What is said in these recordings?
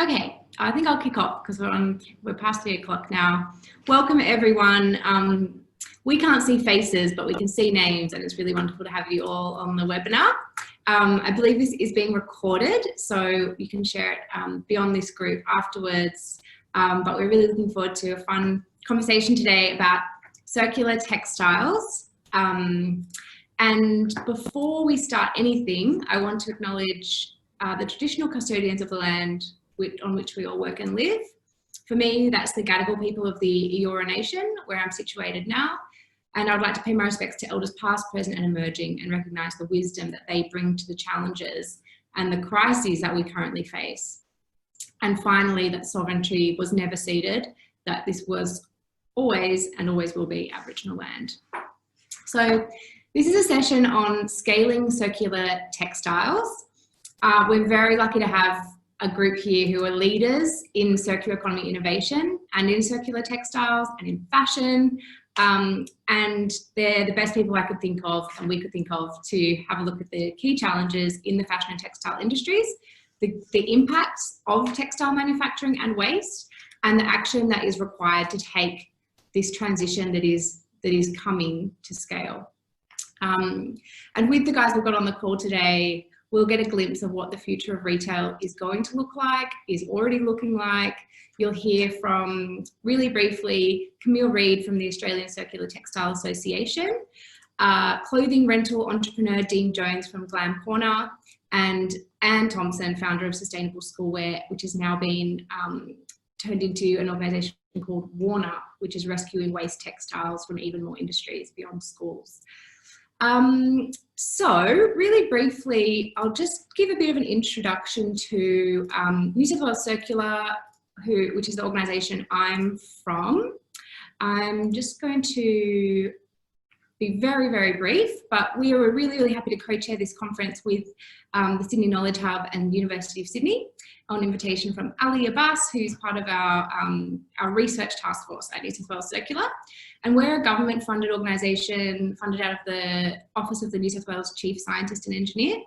Okay, I think I'll kick off because we're past 3 o'clock now. Welcome everyone. We can't see faces, but we can see names, and it's really wonderful to have you all on the webinar. I believe this is being recorded, so you can share it beyond this group afterwards. But we're really looking forward to a fun conversation today about circular textiles. And before we start anything, I want to acknowledge the traditional custodians of the land on which we all work and live. For me, that's the Gadigal people of the Eora Nation, where I'm situated now. And I'd like to pay my respects to elders past, present and emerging, and recognise the wisdom that they bring to the challenges and the crises that we currently face. And finally, that sovereignty was never ceded, that this was always and always will be Aboriginal land. So this is a session on scaling circular textiles. We're very lucky to have a group here who are leaders in circular economy innovation and in circular textiles and in fashion. And they're the best people I could think of and we could think of to have a look at the key challenges in the fashion and textile industries, the impacts of textile manufacturing and waste, and the action that is required to take this transition that is coming to scale. And with the guys we've got on the call today, we'll get a glimpse of what the future of retail is going to look like, is already looking like. You'll hear from, really briefly, Camille Reid from the Australian Circular Textile Association, clothing rental entrepreneur Dean Jones from Glam Corner, and Ann Thompson, founder of Sustainable Schoolwear, which has now been turned into an organisation called Warner, which is rescuing waste textiles from even more industries beyond schools. So really briefly, I'll just give a bit of an introduction to New South Wales Circular, which is the organisation I'm from. I'm just going to be very, very brief, but we are really, really happy to co-chair this conference with the Sydney Knowledge Hub and University of Sydney on invitation from Ali Abbas, who's part of our research task force at New South Wales Circular. And we're a government-funded organisation funded out of the Office of the New South Wales Chief Scientist and Engineer.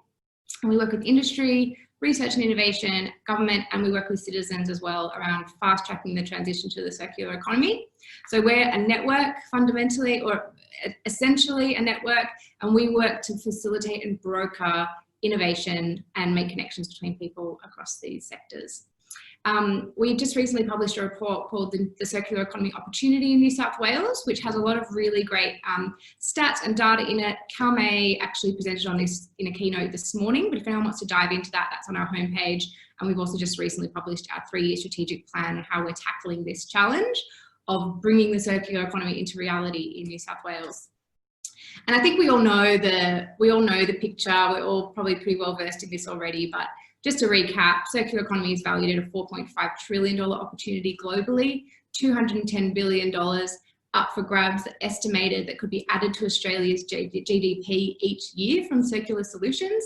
And we work with industry, research and innovation, government, and we work with citizens as well around fast-tracking the transition to the circular economy. So we're a network fundamentally, or essentially a network, and we work to facilitate and broker innovation and make connections between people across these sectors. We just recently published a report called the Circular Economy Opportunity in New South Wales, which has a lot of really great stats and data in it. Camille actually presented on this in a keynote this morning, but if anyone wants to dive into that, that's on our homepage. And we've also just recently published our 3-year strategic plan on how we're tackling this challenge of bringing the circular economy into reality in New South Wales. And I think we all know the picture. We're all probably pretty well versed in this already, but just to recap, circular economy is valued at a $4.5 trillion opportunity globally, $210 billion up for grabs, estimated that could be added to Australia's GDP each year from circular solutions.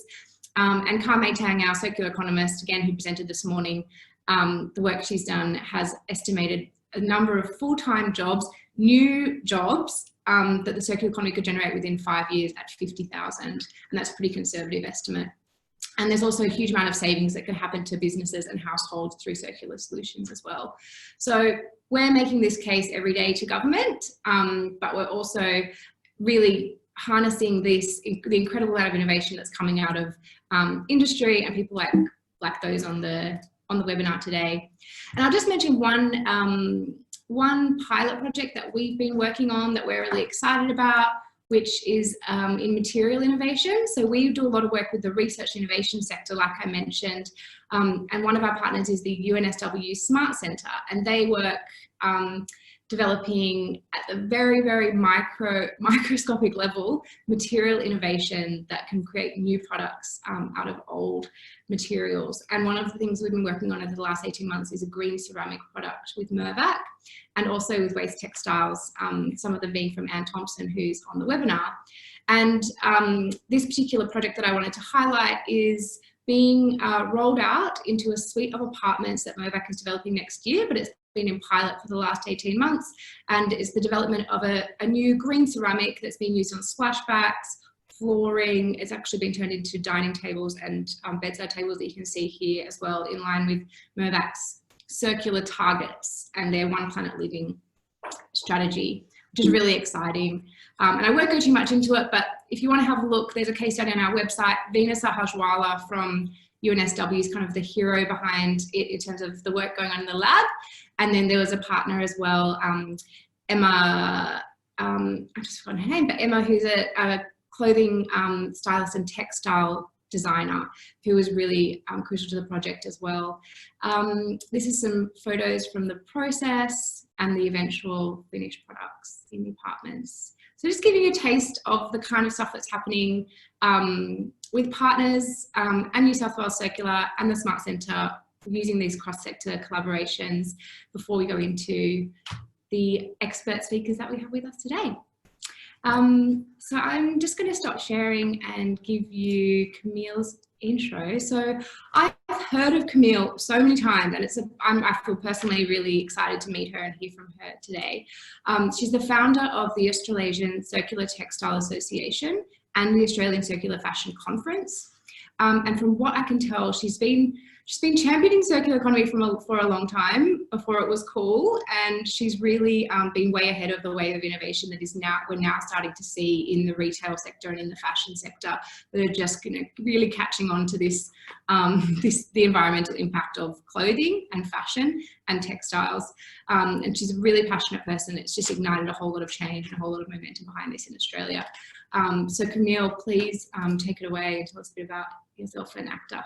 And Camille Tang, our circular economist, again, who presented this morning, the work she's done has estimated a number of full-time jobs, new jobs, that the circular economy could generate within 5 years at 50,000, and that's a pretty conservative estimate. And there's also a huge amount of savings that could happen to businesses and households through circular solutions as well. So we're making this case every day to government, but we're also really harnessing the incredible amount of innovation that's coming out of industry and people like those on the webinar today. And I'll just mention one pilot project that we've been working on that we're really excited about, which is in material innovation. So we do a lot of work with the research innovation sector, like I mentioned, and one of our partners is the NSW Smart Centre, and they work developing at the very, very microscopic level material innovation that can create new products out of old materials. And one of the things we've been working on over the last 18 months is a green ceramic product with Mirvac, and also with waste textiles, some of them being from Ann Thompson, who's on the webinar. And this particular project that I wanted to highlight is being rolled out into a suite of apartments that Mirvac is developing next year, but it's been in pilot for the last 18 months, and it's the development of a new green ceramic that's being used on splashbacks, flooring. It's actually been turned into dining tables and bedside tables that you can see here as well, in line with Mirvac's circular targets and their One Planet Living strategy, which is really exciting. And I won't go too much into it, but if you want to have a look, there's a case study on our website. Veena Sahajwala from UNSW is kind of the hero behind it in terms of the work going on in the lab. And then there was a partner as well, Emma, I just forgot her name, but Emma, who's a clothing stylist and textile designer, who was really crucial to the project as well. This is some photos from the process and the eventual finished products in the apartments. So just giving you a taste of the kind of stuff that's happening with partners and New South Wales Circular and the Smart Centre, using these cross-sector collaborations before we go into the expert speakers that we have with us today. So I'm just going to stop sharing and give you Camille's intro. So I've heard of Camille so many times, and I feel personally really excited to meet her and hear from her today. She's the founder of the Australasian Circular Textile Association and the Australian Circular Fashion Conference. And from what I can tell, she's been championing circular economy for a long time before it was cool, and she's really been way ahead of the wave of innovation that we're now starting to see in the retail sector and in the fashion sector, that are just really catching on to this, the environmental impact of clothing and fashion and textiles. And she's a really passionate person. It's just ignited a whole lot of change and a whole lot of momentum behind this in Australia. So Camille, please take it away and tell us a bit about yourself and ACTA.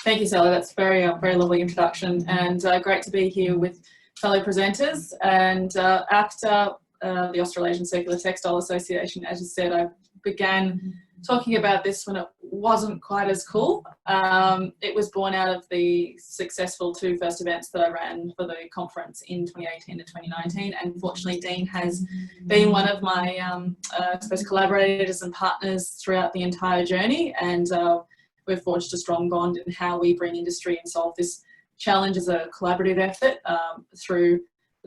Thank you, Sally. That's very lovely introduction, and great to be here with fellow presenters. And ACTA, the Australasian Circular Textile Association, as you said, I began talking about this when it wasn't quite as cool. It was born out of the successful two first events that I ran for the conference in 2018 and 2019. And fortunately, Dean has been one of my, I suppose, collaborators and partners throughout the entire journey. And we've forged a strong bond in how we bring industry and solve this challenge as a collaborative effort through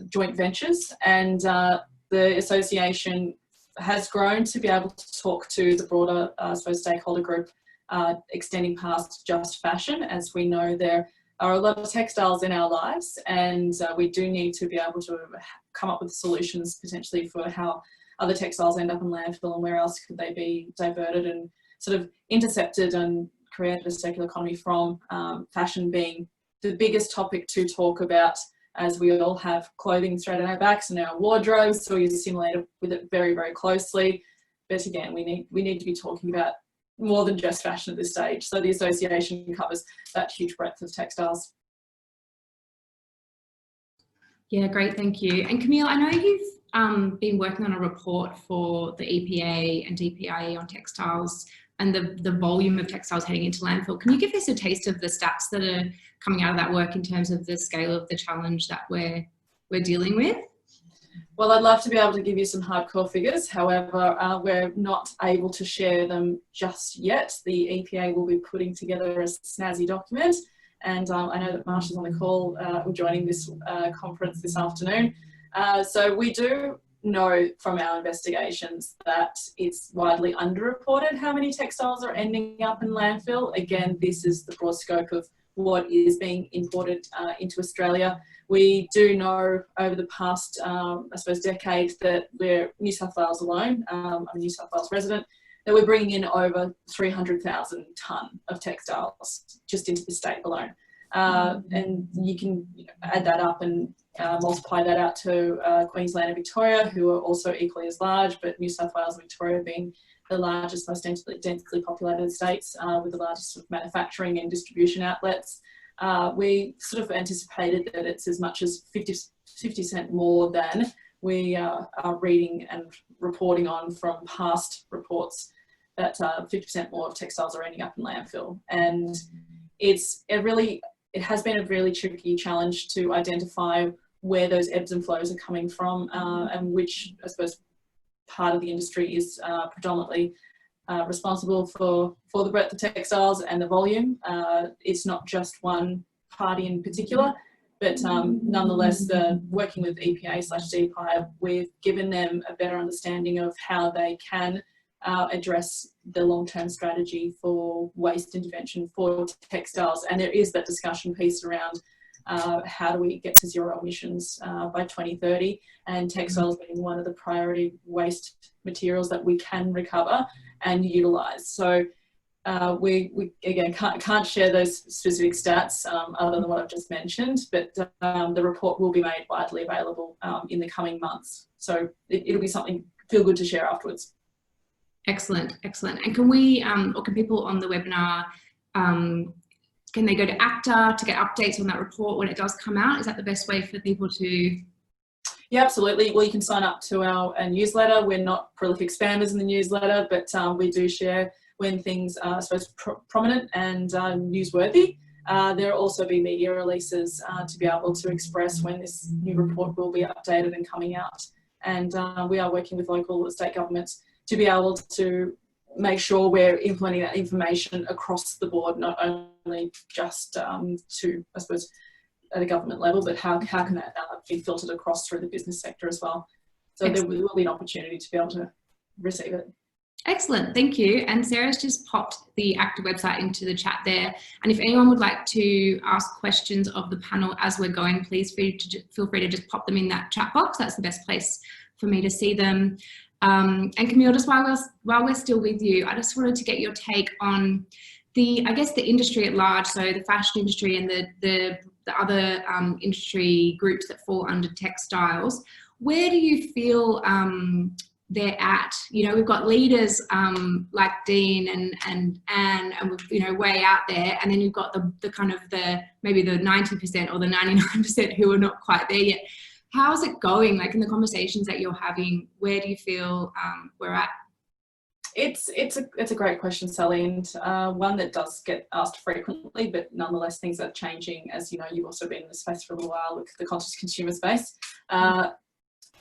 joint ventures. And the association has grown to be able to talk to the broader, I suppose, stakeholder group, extending past just fashion. As we know, there are a lot of textiles in our lives, and we do need to be able to come up with solutions potentially for how other textiles end up in landfill and where else could they be diverted and sort of intercepted and created a circular economy from, fashion being the biggest topic to talk about, as we all have clothing thrown in our backs and our wardrobes, so we assimilate with it very, very closely. But again, we need to be talking about more than just fashion at this stage. So the association covers that huge breadth of textiles. Yeah, great, thank you. And Camille, I know you've been working on a report for the EPA and DPIE on textiles and the volume of textiles heading into landfill. Can you give us a taste of the stats that are coming out of that work in terms of the scale of the challenge that we're dealing with? Well, I'd love to be able to give you some hardcore figures. However, we're not able to share them just yet. The EPA will be putting together a snazzy document, and I know that Marsha's on the call, joining this conference this afternoon. So we do know from our investigations that it's widely underreported how many textiles are ending up in landfill. Again, this is the broad scope of what is being imported into Australia. We do know over the past, I suppose, decade that we're New South Wales alone, I'm a New South Wales resident, that we're bringing in over 300,000 tonne of textiles just into the state alone. And you can add that up and multiply that out to Queensland and Victoria, who are also equally as large, but New South Wales and Victoria being the largest, most densely populated states with the largest sort of manufacturing and distribution outlets. We sort of anticipated that it's as much as 50% more than we are reading and reporting on from past reports, that 50% more of textiles are ending up in landfill. And it has been a really tricky challenge to identify where those ebbs and flows are coming from, and which, I suppose, part of the industry is predominantly responsible for the breadth of textiles and the volume. It's not just one party in particular, but nonetheless, working with EPA/DPI, we've given them a better understanding of how they can address the long-term strategy for waste intervention for textiles. And there is that discussion piece around how do we get to zero emissions by 2030, and textiles being one of the priority waste materials that we can recover and utilise. So we again can't share those specific stats other than what I've just mentioned, but the report will be made widely available in the coming months. So it'll be something feel good to share afterwards. Excellent, excellent. And can we, or can people on the webinar, can they go to ACTA to get updates on that report when it does come out? Is that the best way for people to? Yeah, absolutely. Well, you can sign up to our newsletter. We're not prolific spammers in the newsletter, but we do share when things are, I suppose, prominent and newsworthy. There will also be media releases to be able to express when this new report will be updated and coming out. And we are working with local and state governments to be able to make sure we're implementing that information across the board, not only just to, I suppose, at a government level, but how can that be filtered across through the business sector as well. So Excellent. There will be an opportunity to be able to receive it. Excellent, thank you. And Sarah's just popped the ACTA website into the chat there. And if anyone would like to ask questions of the panel as we're going, please feel free to just pop them in that chat box. That's the best place for me to see them. And Camille, just while we're still with you, I just wanted to get your take on I guess the industry at large, so the fashion industry and the other industry groups that fall under textiles. Where do you feel they're at? You know, we've got leaders like Dean and Anne, and we're, way out there, and then you've got the kind of maybe the 90% or the 99% who are not quite there yet. How's it going? Like in the conversations that you're having, where do you feel we're at? It's a great question, Sally, and one that does get asked frequently, but nonetheless things are changing. As you know, you've also been in the space for a little while with the conscious consumer space.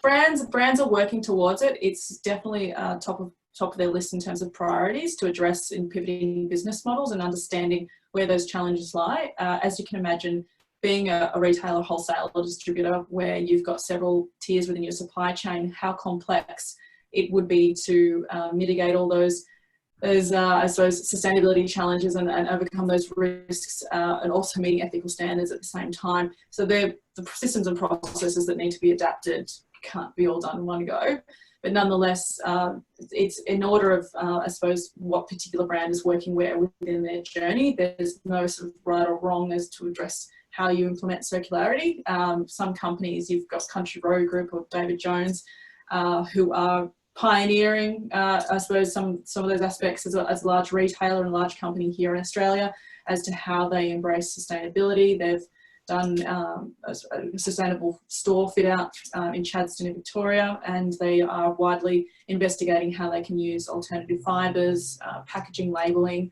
Brands are working towards it. It's definitely top of their list in terms of priorities to address in pivoting business models and understanding where those challenges lie. As you can imagine, being a retailer, wholesaler, or distributor where you've got several tiers within your supply chain, how complex it would be to mitigate all those I suppose, sustainability challenges and overcome those risks, and also meeting ethical standards at the same time. So the systems and processes that need to be adapted can't be all done in one go. But nonetheless, it's in order of, I suppose, what particular brand is working where within their journey. There's no sort of right or wrong as to address how you implement circularity. Some companies, you've got Country Road Group or David Jones, who are pioneering, I suppose, some of those aspects as a large retailer and large company here in Australia as to how they embrace sustainability. They've done a sustainable store fit out in Chadstone in Victoria, and they are widely investigating how they can use alternative fibres, packaging, labelling,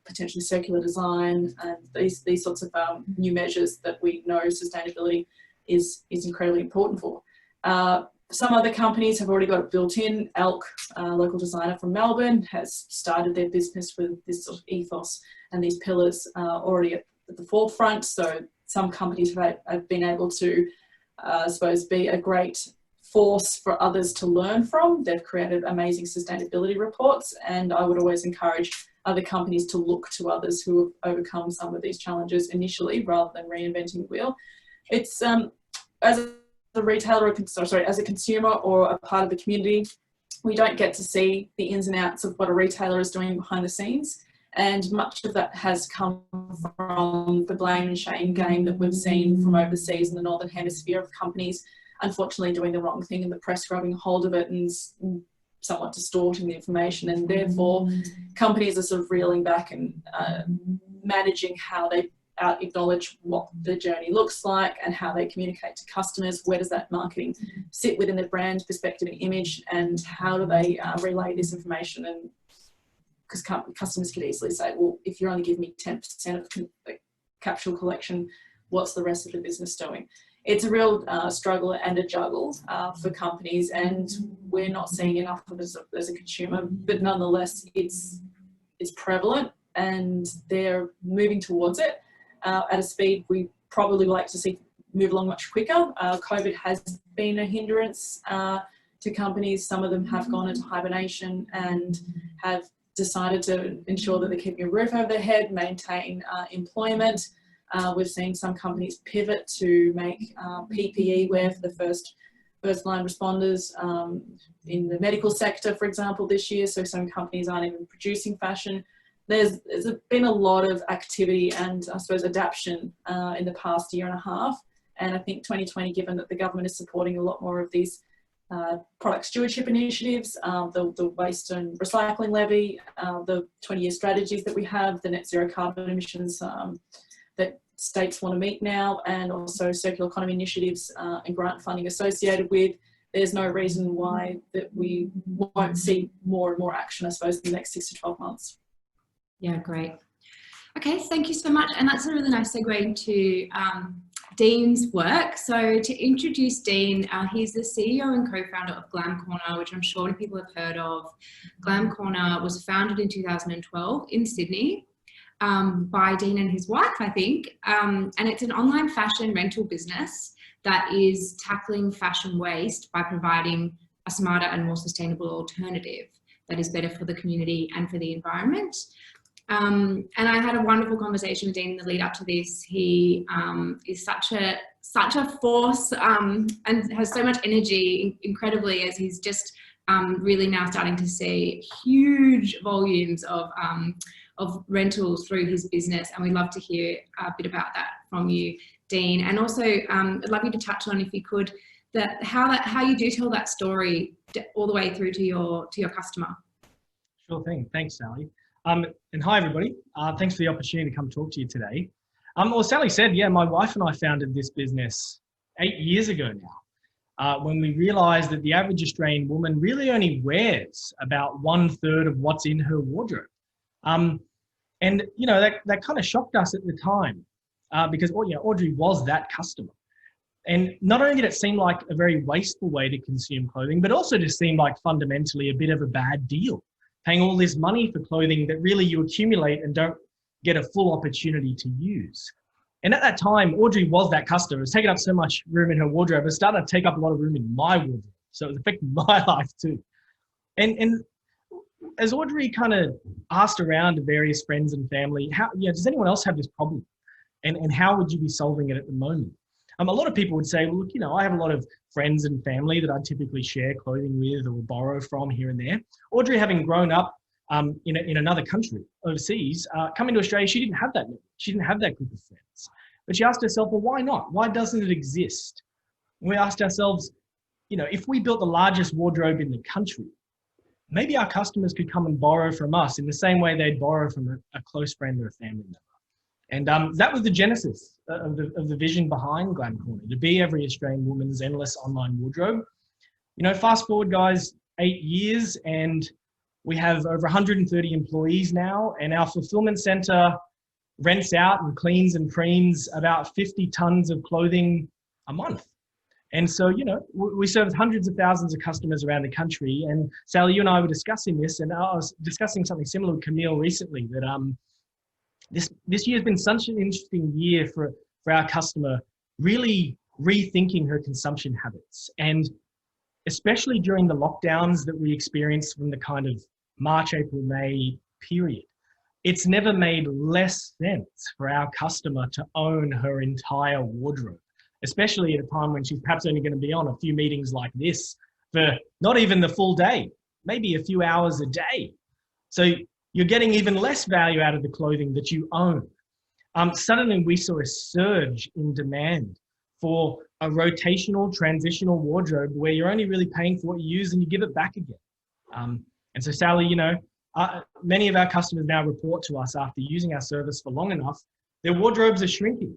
potentially circular design, and these sorts of new measures that we know sustainability is incredibly important for. Some other companies have already got it built in. Elk, local designer from Melbourne, has started their business with this sort of ethos and these pillars already at the forefront. So some companies have been able to, I suppose, be a great force for others to learn from. They've created amazing sustainability reports, and I would always encourage other companies to look to others who have overcome some of these challenges initially rather than reinventing the wheel. It's as a retailer, as a consumer or a part of the community, we don't get to see the ins and outs of what a retailer is doing behind the scenes. And much of that has come from the blame and shame game that we've seen from overseas in the Northern Hemisphere of companies, unfortunately, doing the wrong thing and the press grabbing hold of it and somewhat distorting the information. And therefore, companies are sort of reeling back and managing how they acknowledge what the journey looks like and how they communicate to customers. Where does that marketing sit within their brand perspective and image, and how do they relay this information? And because customers could easily say, well, if you're only giving me 10% of the capsule collection, what's the rest of the business doing? It's a real struggle and a juggle for companies, and we're not seeing enough of it as a consumer, but nonetheless, it's prevalent and they're moving towards it at a speed we probably like to see move along much quicker. COVID has been a hindrance to companies. Some of them have gone into hibernation and have decided to ensure that they're keeping a roof over their head, maintain employment. We've seen some companies pivot to make PPE wear for the first line responders in the medical sector, for example, this year. So some companies aren't even producing fashion. There's been a lot of activity and, I suppose, adaptation in the past year and a half. And I think 2020, given that the government is supporting a lot more of these product stewardship initiatives, the waste and recycling levy, the 20-year strategies that we have, the net zero carbon emissions that states want to meet now, and also circular economy initiatives and grant funding associated with, there's no reason why that we won't see more and more action, I suppose, in the next 6 to 12 months. Yeah, great. Okay, thank you so much. And that's a really nice segue into Dean's work. So to introduce Dean, he's the CEO and co-founder of Glam Corner, which I'm sure many people have heard of. Glam Corner was founded in 2012 in Sydney by Dean and his wife, I think. And it's an online fashion rental business that is tackling fashion waste by providing a smarter and more sustainable alternative that is better for the community and for the environment. And I had a wonderful conversation with Dean in the lead up to this. He is such a force and has so much energy, incredibly, as he's just really now starting to see huge volumes of rentals through his business. And we'd love to hear a bit about that from you, Dean. And also, I'd love you to touch on, if you could, how you do tell that story all the way through to your customer. Sure thing. Thanks, Sally. And hi, everybody. Thanks for the opportunity to come talk to you today. Well, Sally said, yeah, my wife and I founded this business 8 years ago now, when we realized that the average Australian woman really only wears about 1/3 of what's in her wardrobe. And, you know, that kind of shocked us at the time because, you know, Audrey was that customer. And not only did it seem like a very wasteful way to consume clothing, but also just seemed like fundamentally a bit of a bad deal, paying all this money for clothing that really you accumulate and don't get a full opportunity to use. And at that time, Audrey was that customer. It was taking up so much room in her wardrobe. It started to take up a lot of room in my wardrobe. So it was affecting my life too. And as Audrey kind of asked around to various friends and family, does anyone else have this problem? And how would you be solving it at the moment? A lot of people would say, well, look, you know, I have a lot of friends and family that I typically share clothing with or borrow from here and there. Audrey, having grown up in another country overseas, coming to Australia, she didn't have that. She didn't have that group of friends. But she asked herself, well, why not? Why doesn't it exist? And we asked ourselves, you know, if we built the largest wardrobe in the country, maybe our customers could come and borrow from us in the same way they'd borrow from a close friend or a family member. And that was the genesis of the vision behind Glam Corner, to be every Australian woman's endless online wardrobe. You know, fast forward, guys, 8 years, and we have over 130 employees now, and our fulfillment center rents out and cleans and preens about 50 tons of clothing a month. And so, you know, we serve hundreds of thousands of customers around the country. And Sally, you and I were discussing this, and I was discussing something similar with Camille recently, that this year has been such an interesting year for our customer, really rethinking her consumption habits. And especially during the lockdowns that we experienced from the kind of March, April, May period, it's never made less sense for our customer to own her entire wardrobe, especially at a time when she's perhaps only going to be on a few meetings like this for not even the full day, maybe a few hours a day. So you're getting even less value out of the clothing that you own. Suddenly we saw a surge in demand for a rotational, transitional wardrobe where you're only really paying for what you use and you give it back again. And so Sally, you know, many of our customers now report to us after using our service for long enough, their wardrobes are shrinking,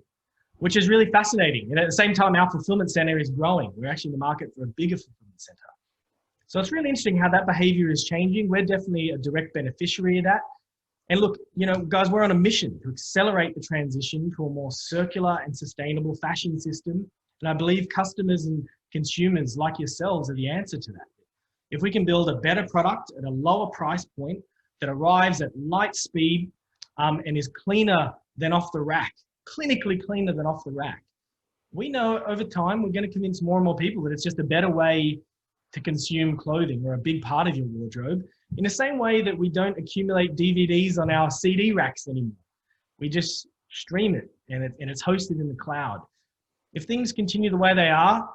which is really fascinating. And at the same time, our fulfillment center is growing. We're actually in the market for a bigger fulfillment center. So it's really interesting how that behavior is changing. We're definitely a direct beneficiary of that. And look, you know, guys, we're on a mission to accelerate the transition to a more circular and sustainable fashion system. And I believe customers and consumers like yourselves are the answer to that. If we can build a better product at a lower price point that arrives at light speed and is cleaner than off the rack, clinically cleaner than off the rack, we know over time we're going to convince more and more people that it's just a better way to consume clothing or a big part of your wardrobe, in the same way that we don't accumulate DVDs on our CD racks anymore. We just stream it and it's hosted in the cloud. If things continue the way they are,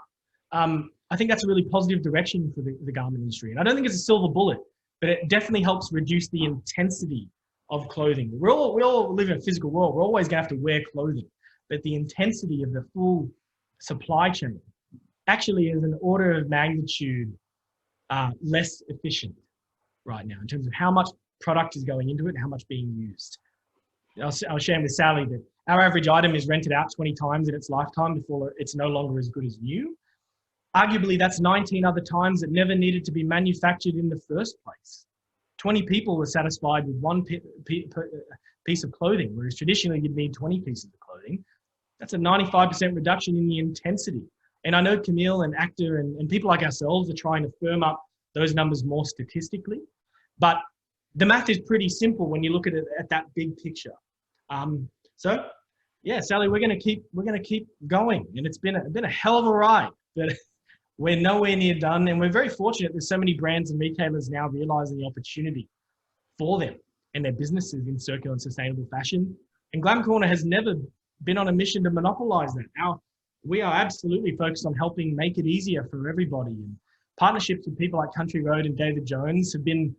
I think that's a really positive direction for the garment industry. And I don't think it's a silver bullet, but it definitely helps reduce the intensity of clothing. We all live in a physical world. We're always going to have to wear clothing, but the intensity of the full supply chain actually is an order of magnitude less efficient right now in terms of how much product is going into it and how much being used. I was sharing with Sally that our average item is rented out 20 times in its lifetime before it's no longer as good as new. Arguably, that's 19 other times that never needed to be manufactured in the first place. 20 people were satisfied with one piece of clothing, whereas traditionally you'd need 20 pieces of clothing. That's a 95% reduction in the intensity. And I know Camille and ACTA and people like ourselves are trying to firm up those numbers more statistically, but the math is pretty simple when you look at it at that big picture. So yeah, Sally, we're gonna keep going, and it's been a hell of a ride, but we're nowhere near done, and we're very fortunate there's so many brands and retailers now realizing the opportunity for them and their businesses in circular and sustainable fashion. And Glam Corner has never been on a mission to monopolize that. We are absolutely focused on helping make it easier for everybody. And partnerships with people like Country Road and David Jones have been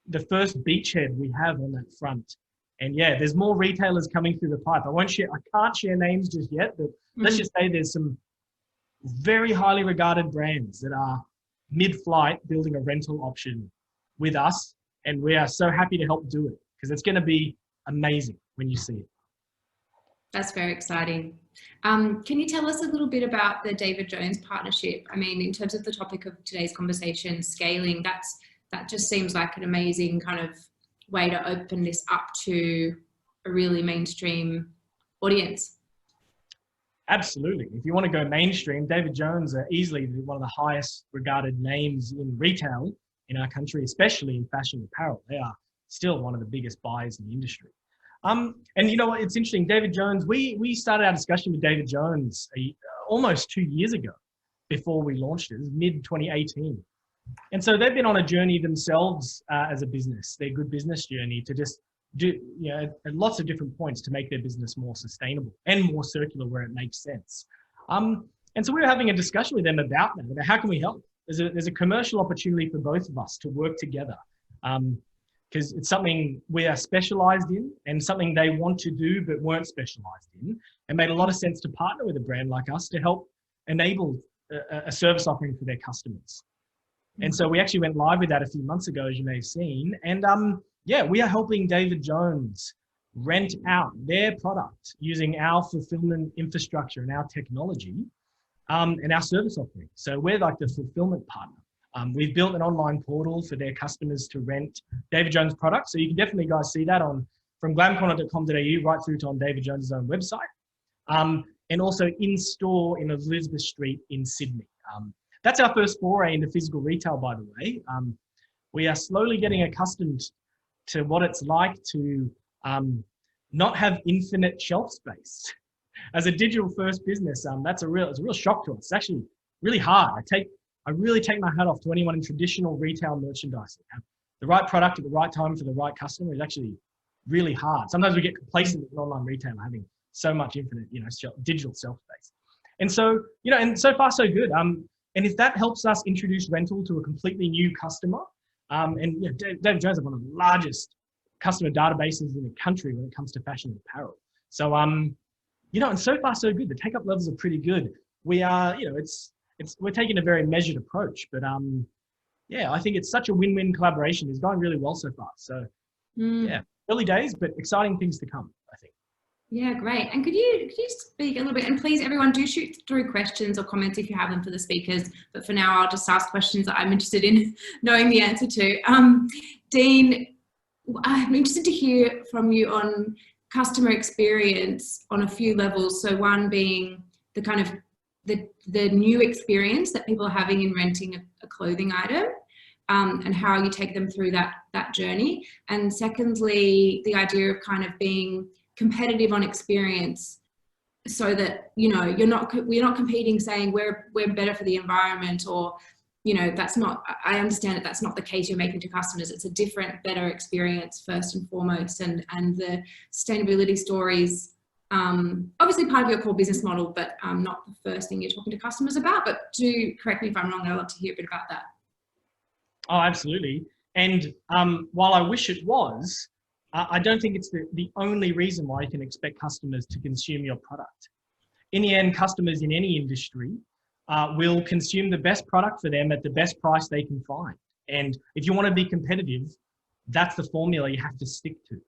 the first beachhead we have on that front. And yeah, there's more retailers coming through the pipe. I can't share names just yet, but let's just say there's some very highly regarded brands that are mid-flight building a rental option with us. And we are so happy to help do it because it's going to be amazing when you see it. That's very exciting. Can you tell us a little bit about the David Jones partnership? I mean, in terms of the topic of today's conversation, scaling, that just seems like an amazing kind of way to open this up to a really mainstream audience. Absolutely. If you want to go mainstream, David Jones are easily one of the highest regarded names in retail in our country, especially in fashion apparel. They are still one of the biggest buyers in the industry. And you know what, it's interesting, David Jones, we started our discussion with David Jones almost 2 years ago before we launched it. It was mid-2018. And so they've been on a journey themselves as a business, their good business journey to just do, at lots of different points to make their business more sustainable and more circular where it makes sense. And so we were having a discussion with them about that, about how can we help? There's a commercial opportunity for both of us to work together. Because it's something we are specialized in and something they want to do but weren't specialized in. It made a lot of sense to partner with a brand like us to help enable a service offering for their customers. And so we actually went live with that a few months ago, as you may have seen. And yeah, we are helping David Jones rent out their product using our fulfillment infrastructure and our technology and our service offering. So we're like the fulfillment partner. We've built an online portal for their customers to rent David Jones products. So you can definitely guys see that from glamcorner.com.au right through to on David Jones' own website. And also in store in Elizabeth Street in Sydney. That's our first foray into physical retail, by the way. We are slowly getting accustomed to what it's like to not have infinite shelf space. As a digital first business, it's a real shock to us. It's actually really hard. I really take my hat off to anyone in traditional retail merchandising. The right product at the right time for the right customer is actually really hard. Sometimes we get complacent with an online retailer having so much infinite, digital shelf space. And so, and so far so good. And if that helps us introduce rental to a completely new customer, David Jones is one of the largest customer databases in the country when it comes to fashion and apparel. So, and so far so good. The take-up levels are pretty good. We are, we're taking a very measured approach, but I think it's such a win-win collaboration. It's going really well so far. So yeah, early days, but exciting things to come, I think. Yeah, great. And could you speak a little bit, and please everyone do shoot through questions or comments if you have them for the speakers, but for now I'll just ask questions that I'm interested in knowing the answer to. Dean, I'm interested to hear from you on customer experience on a few levels. So one being the kind of the new experience that people are having in renting a clothing item, and how you take them through that journey. And secondly, the idea of kind of being competitive on experience, so that we're not competing saying we're better for the environment or you know, that's not, I understand that that's not the case you're making to customers. It's a different, better experience first and foremost. And the sustainability stories, obviously part of your core business model, but not the first thing you're talking to customers about. But do correct me if I'm wrong. I'd love to hear a bit about that. Oh, absolutely. And while I wish it was, I don't think it's the only reason why you can expect customers to consume your product. In the end, customers in any industry will consume the best product for them at the best price they can find. And if you want to be competitive, that's the formula you have to stick to.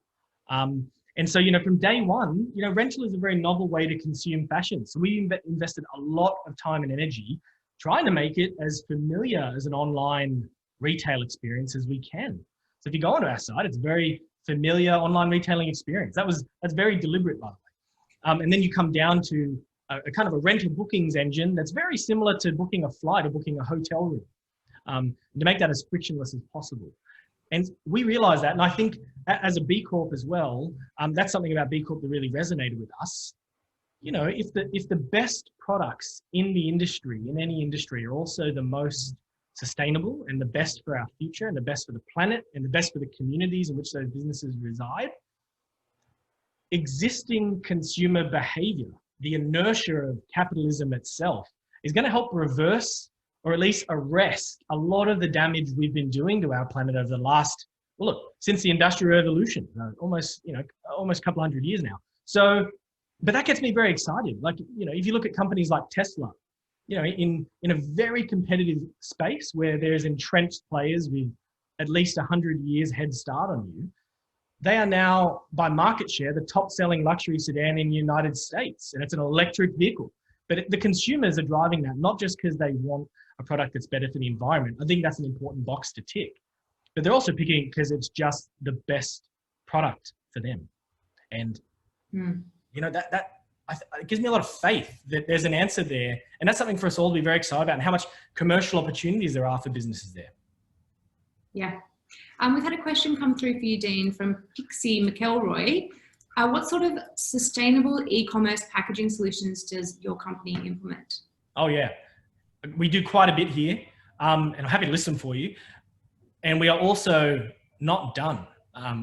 And so, you know, from day one, you know, rental is a very novel way to consume fashion. So we invested a lot of time and energy trying to make it as familiar as an online retail experience as we can. So if you go onto our site, it's a very familiar online retailing experience. That's very deliberate, by the way. And then you come down to a kind of a rental bookings engine that's very similar to booking a flight or booking a hotel room, to make that as frictionless as possible. And we realize that, and I think as a B Corp as well, that's something about B Corp that really resonated with us. You know, if the best products in the industry, in any industry, are also the most sustainable and the best for our future and the best for the planet and the best for the communities in which those businesses reside, existing consumer behavior, the inertia of capitalism itself, is going to help reverse or at least arrest a lot of the damage we've been doing to our planet over the last, well, look, since the Industrial Revolution, almost a couple hundred years now. So, but that gets me very excited. Like, you know, if you look at companies like Tesla, you know, in a very competitive space where there's entrenched players with at least 100 years head start on you, they are now, by market share, the top selling luxury sedan in the United States. And it's an electric vehicle. But the consumers are driving that, not just because they want a product that's better for the environment. I think that's an important box to tick. But they're also picking it because it's just the best product for them. And, you know, it gives me a lot of faith that there's an answer there. And that's something for us all to be very excited about, and how much commercial opportunities there are for businesses there. Yeah. We've had a question come through for you, Dean, from Pixie McElroy. What sort of sustainable e-commerce packaging solutions does your company implement? Oh, yeah. We do quite a bit here, and I'm happy to listen for you. And we are also not done.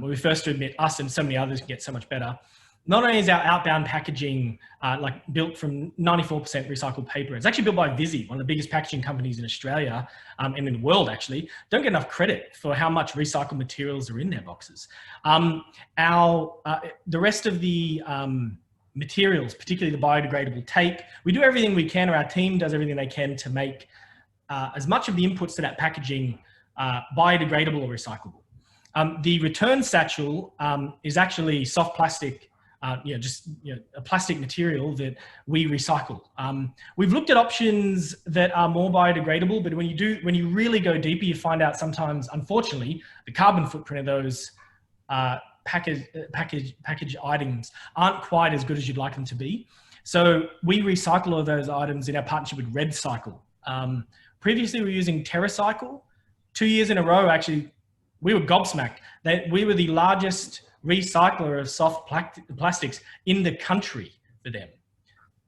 We first to admit, us and so many others can get so much better. Not only is our outbound packaging built from 94% recycled paper, it's actually built by Visy, one of the biggest packaging companies in Australia and in the world, actually. Don't get enough credit for how much recycled materials are in their boxes. The rest of the materials, particularly the biodegradable tape, we do everything we can, or our team does everything they can to make as much of the inputs to that packaging biodegradable or recyclable. The return satchel is actually soft plastic, a plastic material that we recycle. We've looked at options that are more biodegradable, but when you really go deeper, you find out sometimes, unfortunately, the carbon footprint of those package items aren't quite as good as you'd like them to be. So we recycle all those items in our partnership with Red Cycle. Previously, we were using TerraCycle. 2 years in a row, actually, we were gobsmacked. We were the largest recycler of soft plastics in the country for them,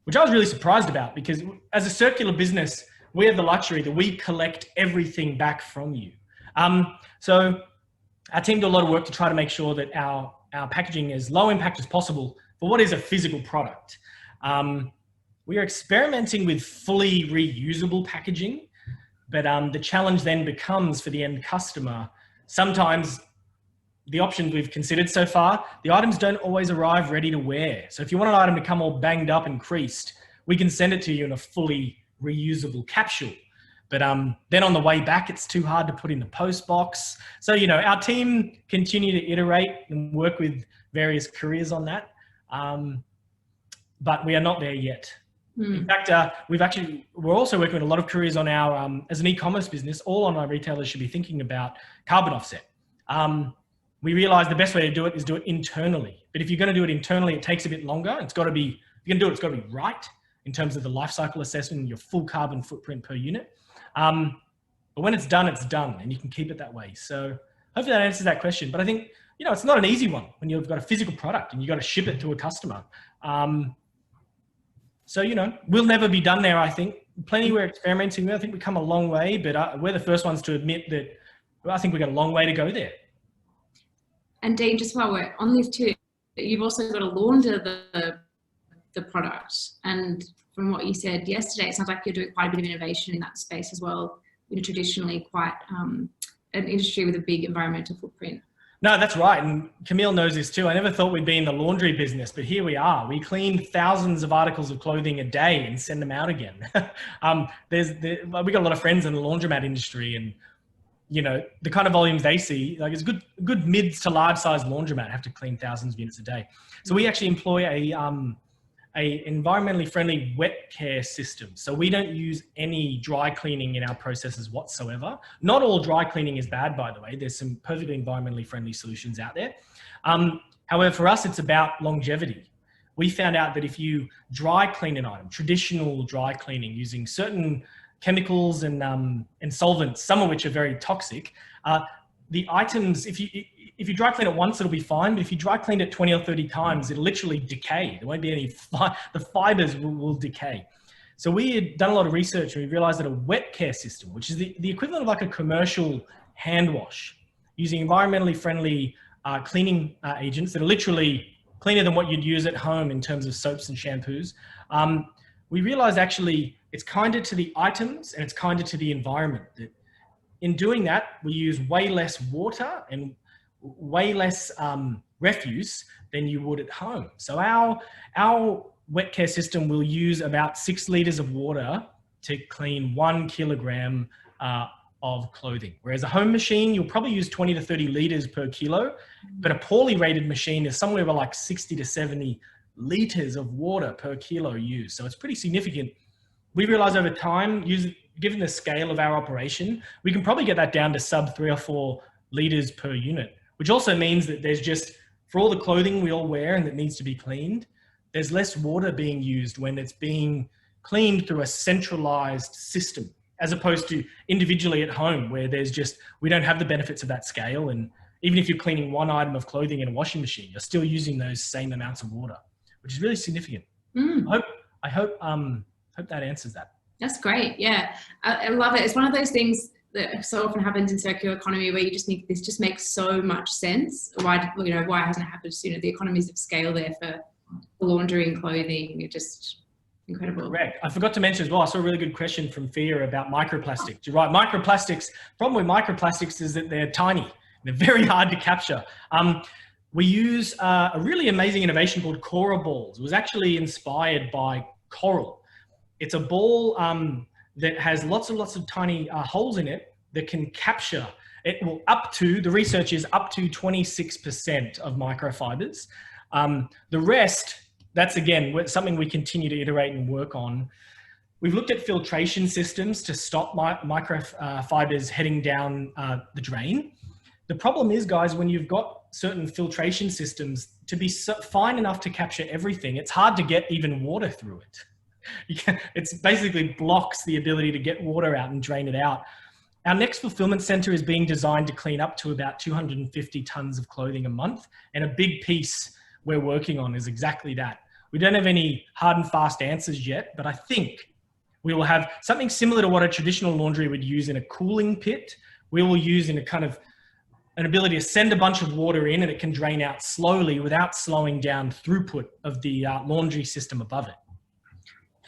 which I was really surprised about, because as a circular business, we have the luxury that we collect everything back from you. So our team do a lot of work to try to make sure that our packaging is low impact as possible for what is a physical product. We are experimenting with fully reusable packaging, but the challenge then becomes for the end customer. Sometimes the options we've considered so far, the items don't always arrive ready to wear. So if you want an item to come all banged up and creased, we can send it to you in a fully reusable capsule. But then on the way back, it's too hard to put in the post box. So, you know, our team continue to iterate and work with various couriers on that. But we are not there yet. In fact, we're also working with a lot of couriers on our, as an e-commerce business, all online retailers should be thinking about carbon offset. We realize the best way to do it is do it internally. But if you're going to do it internally, it takes a bit longer. It's got to be, if you're going to do it, it's got to be right in terms of the life cycle assessment and your full carbon footprint per unit. But when it's done, and you can keep it that way. So hopefully that answers that question. But I think, you know, it's not an easy one when you've got a physical product and you've got to ship it to a customer. So, you know, we'll never be done there, I think. plenty we're experimenting with. I think we've come a long way, but we're the first ones to admit that I think we've got a long way to go there. And Dean, just while we're on this too, you've also got to launder the product. And from what you said yesterday, it sounds like you're doing quite a bit of innovation in that space as well. You know, traditionally quite an industry with a big environmental footprint. No, that's right. And Camille knows this too. I never thought we'd be in the laundry business, but here we are. We clean thousands of articles of clothing a day and send them out again. We got a lot of friends in the laundromat industry, and you know, the kind of volumes they see, like it's good mid to large size laundromat have to clean thousands of units a day. So we actually employ a environmentally friendly wet care system. So we don't use any dry cleaning in our processes whatsoever. Not all dry cleaning is bad, by the way. There's some perfectly environmentally friendly solutions out there. However, for us, it's about longevity. We found out that if you dry clean an item, traditional dry cleaning using certain chemicals and solvents, some of which are very toxic, the items, if you dry clean it once, it'll be fine. But if you dry clean it 20 or 30 times, it'll literally decay. There won't be any, the fibers will decay. So we had done a lot of research, and we realized that a wet care system, which is the equivalent of like a commercial hand wash, using environmentally friendly cleaning agents that are literally cleaner than what you'd use at home in terms of soaps and shampoos. We realized actually it's kinder to the items and it's kinder to the environment. That in doing that, we use way less water and way less refuse than you would at home. So our wet care system will use about 6 liters of water to clean 1 kilogram of clothing. Whereas a home machine, you'll probably use 20 to 30 liters per kilo, but a poorly rated machine is somewhere like 60 to 70 liters of water per kilo used. So it's pretty significant. We realize over time, given the scale of our operation, we can probably get that down to sub 3 or 4 liters per unit, which also means that there's just, for all the clothing we all wear and that needs to be cleaned, there's less water being used when it's being cleaned through a centralized system, as opposed to individually at home where we don't have the benefits of that scale. And even if you're cleaning one item of clothing in a washing machine, you're still using those same amounts of water, which is really significant. I hope that answers that. That's great. Yeah, I love it. It's one of those things that so often happens in circular economy where you just think this just makes so much sense. Why hasn't it happened sooner? The economies of scale there for laundering clothing are just incredible. Correct. I forgot to mention as well, I saw a really good question from Fia about microplastics. You're right, microplastics, problem with microplastics is that they're tiny. They're very hard to capture. We use a really amazing innovation called Cora balls. It was actually inspired by coral. It's a ball that has lots of tiny holes in it that can capture it. Will the research is up to 26% of microfibers. The rest, that's again something we continue to iterate and work on. We've looked at filtration systems to stop microfibers heading down the drain. The problem is, guys, when you've got certain filtration systems to be fine enough to capture everything, it's hard to get even water through it. It basically blocks the ability to get water out and drain it out. Our next fulfillment center is being designed to clean up to about 250 tons of clothing a month. And a big piece we're working on is exactly that. We don't have any hard and fast answers yet, but I think we will have something similar to what a traditional laundry would use in a cooling pit. We will use in a kind of an ability to send a bunch of water in and it can drain out slowly without slowing down throughput of the laundry system above it.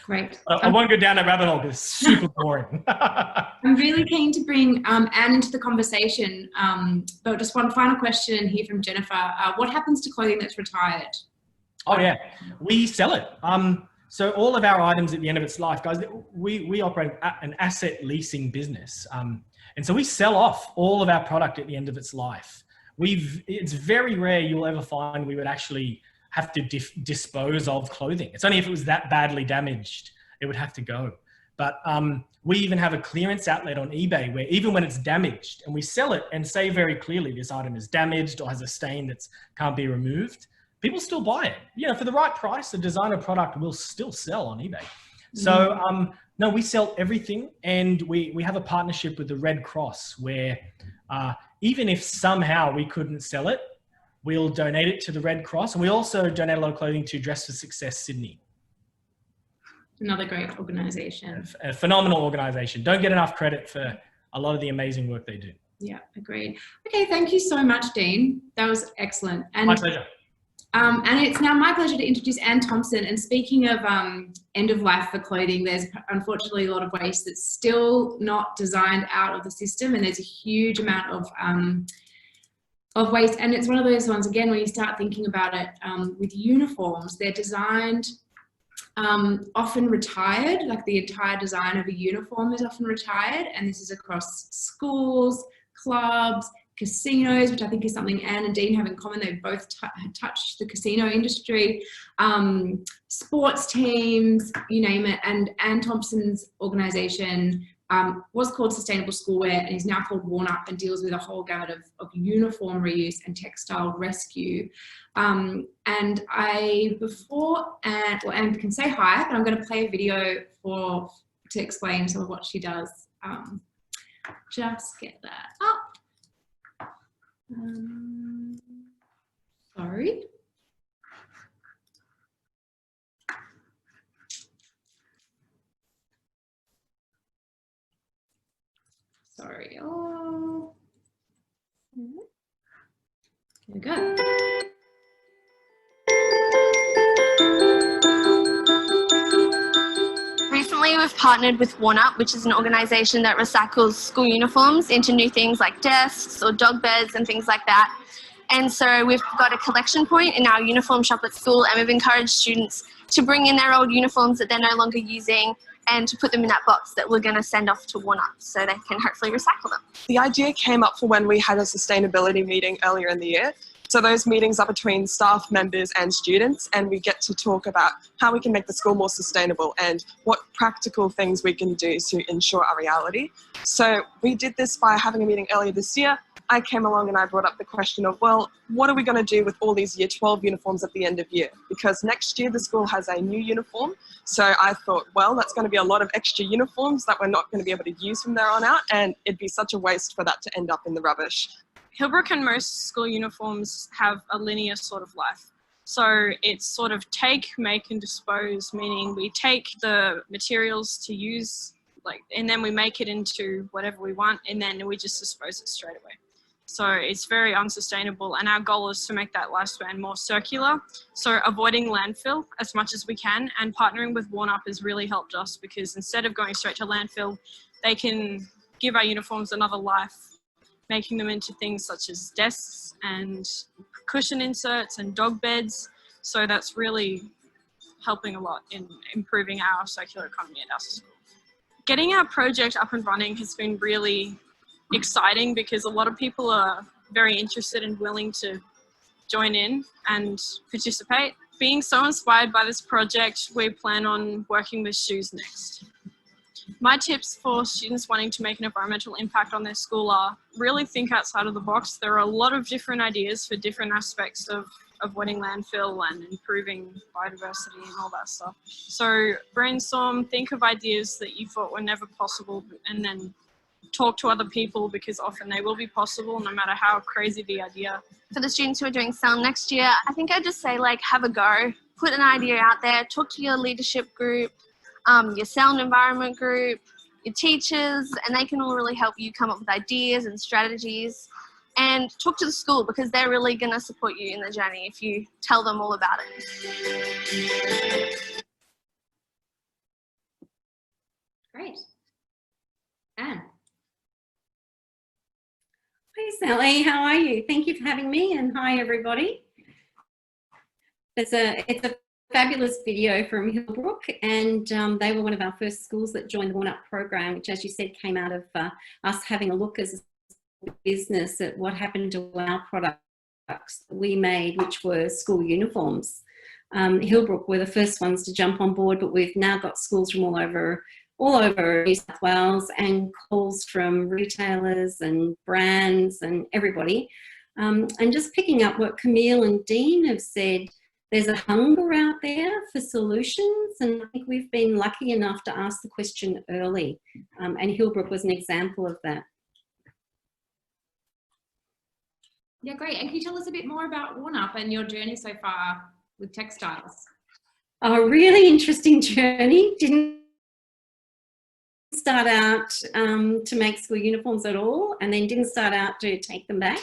Great. I won't go down that rabbit hole because it's super boring. I'm really keen to bring Anne into the conversation, but just one final question here from Jennifer. What happens to clothing that's retired? Oh yeah, we sell it. So all of our items at the end of its life, guys, we operate an asset leasing business. And so we sell off all of our product at the end of its life. It's very rare you'll ever find we would actually have to dispose of clothing. It's only if it was that badly damaged, it would have to go. But we even have a clearance outlet on eBay where even when it's damaged and we sell it and say very clearly this item is damaged or has a stain that can't be removed, people still buy it. You know, for the right price, a designer product will still sell on eBay. So no, we sell everything, and we have a partnership with the Red Cross where even if somehow we couldn't sell it, we'll donate it to the Red Cross. And we also donate a lot of clothing to Dress for Success Sydney. Another great organisation. A phenomenal organisation. Don't get enough credit for a lot of the amazing work they do. Yeah, agreed. Okay, thank you so much, Dean. That was excellent. And, my pleasure. And it's now my pleasure to introduce Ann Thompson. And speaking of end of life for clothing, there's unfortunately a lot of waste that's still not designed out of the system, and there's a huge amount of waste. And it's one of those ones, again, when you start thinking about it, with uniforms, they're designed often retired, like the entire design of a uniform is often retired, and this is across schools, clubs, casinos, which I think is something Ann and Dean have in common. They've both touched the casino industry, sports teams, you name it. And Ann Thompson's organisation was called Sustainable Schoolwear and is now called Worn Up, and deals with a whole gamut of uniform reuse and textile rescue. And before Ann can say hi, but I'm going to play a video to explain some of what she does. Just get that up. Sorry. Sorry. Oh. Here we go. Recently, we've partnered with Worn Up, which is an organisation that recycles school uniforms into new things like desks or dog beds and things like that. And so we've got a collection point in our uniform shop at school, and we've encouraged students to bring in their old uniforms that they're no longer using and to put them in that box that we're going to send off to Worn Up so they can hopefully recycle them. The idea came up for when we had a sustainability meeting earlier in the year. So those meetings are between staff members and students, and we get to talk about how we can make the school more sustainable and what practical things we can do to ensure our reality. So we did this by having a meeting earlier this year. I came along and I brought up the question of, well, what are we going to do with all these Year 12 uniforms at the end of year? Because next year the school has a new uniform. So I thought, well, that's going to be a lot of extra uniforms that we're not going to be able to use from there on out, and it'd be such a waste for that to end up in the rubbish. Hillbrook and most school uniforms have a linear sort of life. So it's sort of take, make and dispose, meaning we take the materials to use, and then we make it into whatever we want, and then we just dispose it straight away. So it's very unsustainable, and our goal is to make that lifespan more circular. So avoiding landfill as much as we can, and partnering with Worn Up has really helped us, because instead of going straight to landfill, they can give our uniforms another life, making them into things such as desks and cushion inserts and dog beds. So that's really helping a lot in improving our circular economy at our school. Getting our project up and running has been really exciting, because a lot of people are very interested and willing to join in and participate. Being so inspired by this project, we plan on working with shoes next. My tips for students wanting to make an environmental impact on their school are really think outside of the box. There are a lot of different ideas for different aspects of avoiding landfill and improving biodiversity and all that stuff. So brainstorm, think of ideas that you thought were never possible, and then talk to other people, because often they will be possible no matter how crazy the idea. For the students who are doing SEL next year, I think I'd just say, have a go. Put an idea out there, talk to your leadership group, your sound environment group, your teachers, and they can all really help you come up with ideas and strategies. And talk to the school, because they're really going to support you in the journey if you tell them all about it. Great. Ann. Hey Sally, how are you? Thank you for having me, and hi everybody. It's a fabulous video from Hillbrook, and they were one of our first schools that joined the Worn Up program, which, as you said, came out of us having a look as a business at what happened to our products that we made, which were school uniforms. Hillbrook were the first ones to jump on board, but we've now got schools from all over New South Wales, and calls from retailers and brands and everybody. And just picking up what Camille and Dean have said, there's a hunger out there for solutions, and I think we've been lucky enough to ask the question early, and Hillbrook was an example of that. Yeah, great. And can you tell us a bit more about Worn Up and your journey so far with textiles? A really interesting journey. Didn't start out to make school uniforms at all, and then didn't start out to take them back.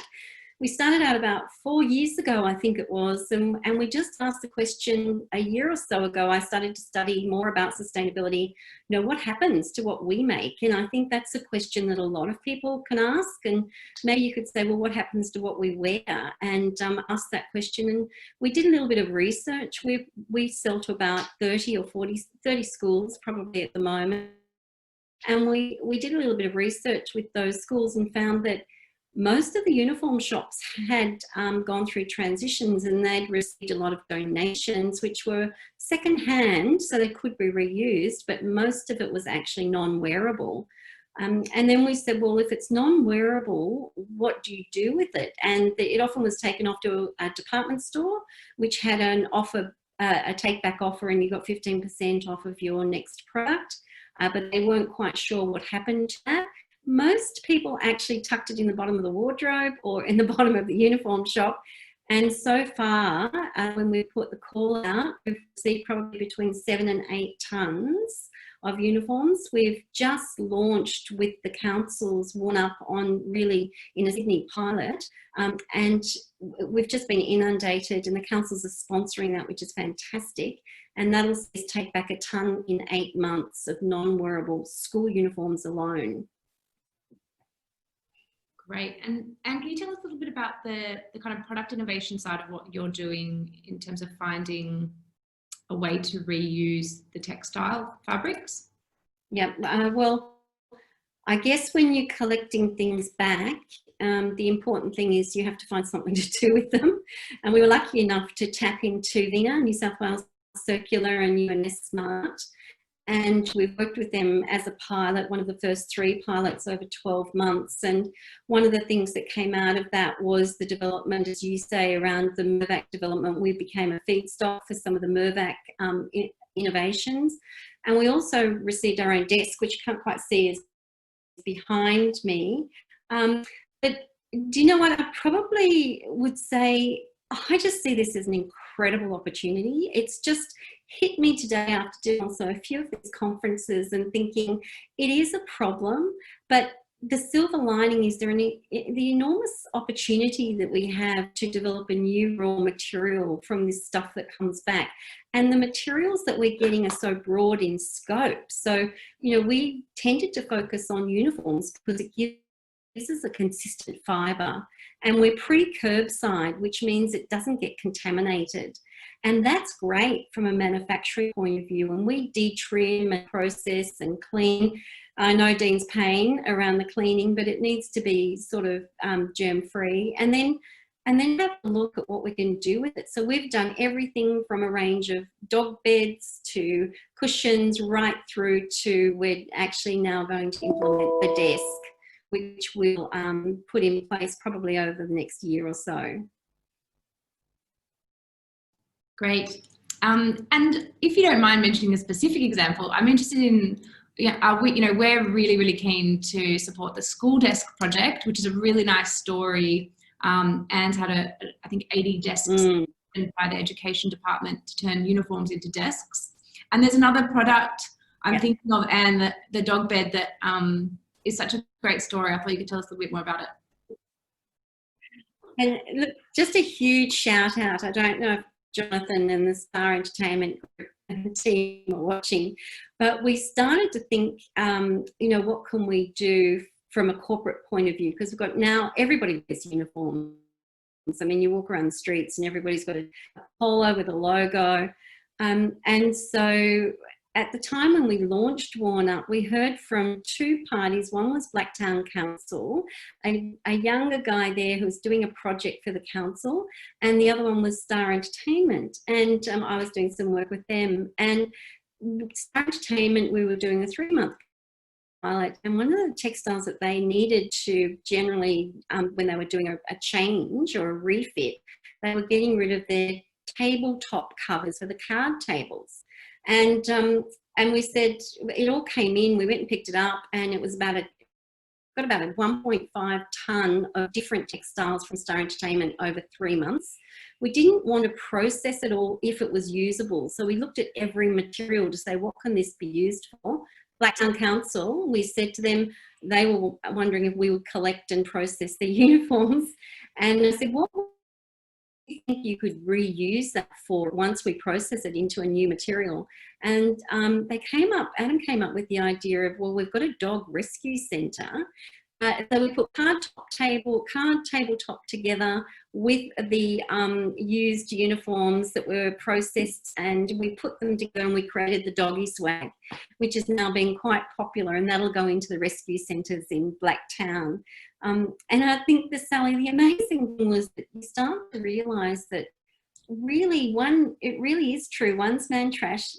We started out about 4 years ago, I think it was, and we just asked the question a year or so ago. I started to study more about sustainability, you know, what happens to what we make? And I think that's a question that a lot of people can ask, and maybe you could say, well, what happens to what we wear? And ask that question. And we did a little bit of research. We sell to about 30 schools probably at the moment. And we did a little bit of research with those schools and found that most of the uniform shops had gone through transitions, and they'd received a lot of donations, which were secondhand, so they could be reused, but most of it was actually non-wearable. And then we said, well, if it's non-wearable, what do you do with it? And it often was taken off to a department store, which had an offer, a take-back offer, and you got 15% off of your next product, but they weren't quite sure what happened to that. Most people actually tucked it in the bottom of the wardrobe or in the bottom of the uniform shop. And so far, when we put the call out, we've received probably between 7 and 8 tonnes of uniforms. We've just launched with the councils, worn up on really in a Sydney pilot, and we've just been inundated, and the councils are sponsoring that, which is fantastic. And that'll take back a tonne in 8 months of non-wearable school uniforms alone. Great. And can you tell us a little bit about the kind of product innovation side of what you're doing in terms of finding a way to reuse the textile fabrics? Yeah, well, I guess when you're collecting things back, the important thing is you have to find something to do with them. And we were lucky enough to tap into VINA, New South Wales Circular, and UNS Smart. And we've worked with them as a pilot, one of the first 3 pilots over 12 months. And one of the things that came out of that was the development, as you say, around the Mervac development. We became a feedstock for some of the Mervac innovations. And we also received our own desk, which you can't quite see is behind me. But do you know what? I probably would say, I just see this as an incredible opportunity. It's just hit me today after doing also a few of these conferences and thinking it is a problem, but the silver lining is the enormous opportunity that we have to develop a new raw material from this stuff that comes back. And the materials that we're getting are so broad in scope. So, you know, we tended to focus on uniforms because it gives us a consistent fibre, and we're pretty curbside, which means it doesn't get contaminated. And that's great from a manufacturing point of view. And we detrim and process and clean. I know Dean's pain around the cleaning, but it needs to be sort of germ-free. And then have a look at what we can do with it. So we've done everything from a range of dog beds to cushions right through to we're actually now going to implement the desk, which we'll put in place probably over the next year or so. Great. And if you don't mind mentioning a specific example, I'm interested in, we're really, really keen to support the School Desk project, which is a really nice story. Ann's had I think 80 desks by the education department to turn uniforms into desks. And there's another product I'm thinking of, Ann, the dog bed that is such a great story. I thought you could tell us a little bit more about it. And look, just a huge shout out. I don't know if Jonathan and the Star Entertainment Group and the team are watching, but we started to think, what can we do from a corporate point of view? Because we've got now everybody wears uniforms. I mean, you walk around the streets and everybody's got a polo with a logo. And so at the time when we launched Worn Up, we heard from 2 parties. One was Blacktown Council, a younger guy there who was doing a project for the council, and the other one was Star Entertainment. And I was doing some work with them. And Star Entertainment, we were doing a 3-month pilot, and one of the textiles that they needed to generally, when they were doing a change or a refit, they were getting rid of their tabletop covers for the card tables. And we said, it all came in, we went and picked it up, and it was about got about a 1.5 tonne of different textiles from Star Entertainment over 3 months. We didn't want to process it all if it was usable. So we looked at every material to say, what can this be used for? Blacktown Council, we said to them, they were wondering if we would collect and process their uniforms. And I said, what do you think you could reuse that for once we process it into a new material? And Adam came up with the idea of, well, we've got a dog rescue centre. So we put card tabletop together with the used uniforms that were processed, and we put them together and we created the doggy swag, which is now being quite popular, and that'll go into the rescue centres in Blacktown. And I think, Sally, the amazing thing was that you start to realise that really it really is true. One man's trash,